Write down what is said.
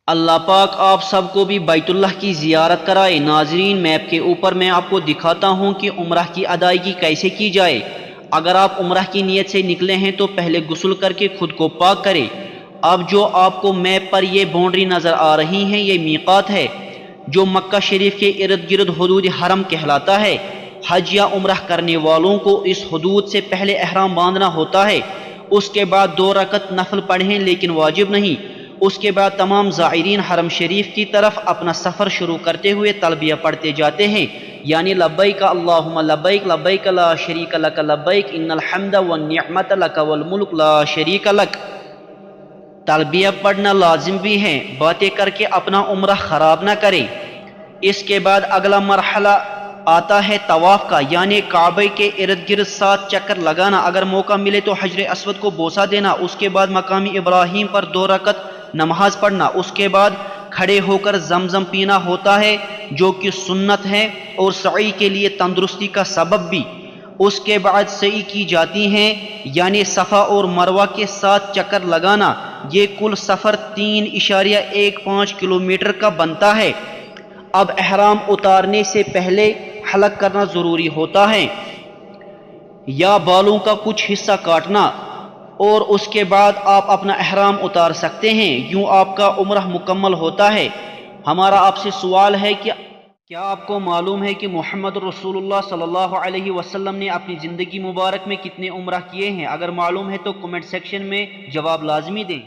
اللہ پاک آپ سب کو بھی بیت اللہ کی زیارت کرائے۔ ناظرین، میپ کے اوپر میں آپ کو دکھاتا ہوں کہ عمرہ کی ادائیگی کیسے کی جائے۔ اگر آپ عمرہ کی نیت سے نکلے ہیں تو پہلے غسل کر کے خود کو پاک کریں۔ اب جو آپ کو میپ پر یہ باؤنڈری نظر آ رہی ہیں، یہ میقات ہے جو مکہ شریف کے ارد گرد حدود حرم کہلاتا ہے۔ حج یا عمرہ کرنے والوں کو اس حدود سے پہلے احرام باندھنا ہوتا ہے۔ اس کے بعد 2 رکعت نفل پڑھیں، لیکن واجب نہیں۔ اس کے بعد تمام زائرین حرم شریف کی طرف اپنا سفر شروع کرتے ہوئے تلبیہ پڑھتے جاتے ہیں، یعنی لبیک اللہم لبیک لبیک لا شریک لک لبیک ان الحمد والنعمت لک والملک لا شریک لک۔ تلبیہ پڑھنا لازم بھی ہے، باتیں کر کے اپنا عمرہ خراب نہ کرے۔ اس کے بعد اگلا مرحلہ آتا ہے طواف کا، یعنی کعبے کے ارد گرد 7 چکر لگانا۔ اگر موقع ملے تو حجر اسود کو بوسہ دینا۔ اس کے بعد مقام ابراہیم پر 2 رکعت نماز پڑھنا۔ اس کے بعد کھڑے ہو کر زمزم پینا ہوتا ہے، جو کہ سنت ہے اور سعی کے لیے تندرستی کا سبب بھی۔ اس کے بعد سعی کی جاتی ہیں، یعنی صفا اور مروہ کے 7 چکر لگانا۔ یہ کل سفر 3.15 کلومیٹر کا بنتا ہے۔ اب احرام اتارنے سے پہلے حلق کرنا ضروری ہوتا ہے یا بالوں کا کچھ حصہ کاٹنا، اور اس کے بعد آپ اپنا احرام اتار سکتے ہیں۔ یوں آپ کا عمرہ مکمل ہوتا ہے۔ ہمارا آپ سے سوال ہے کہ کیا آپ کو معلوم ہے کہ محمد رسول اللہ صلی اللہ علیہ وسلم نے اپنی زندگی مبارک میں کتنے عمرہ کیے ہیں؟ اگر معلوم ہے تو کمنٹ سیکشن میں جواب لازمی دیں۔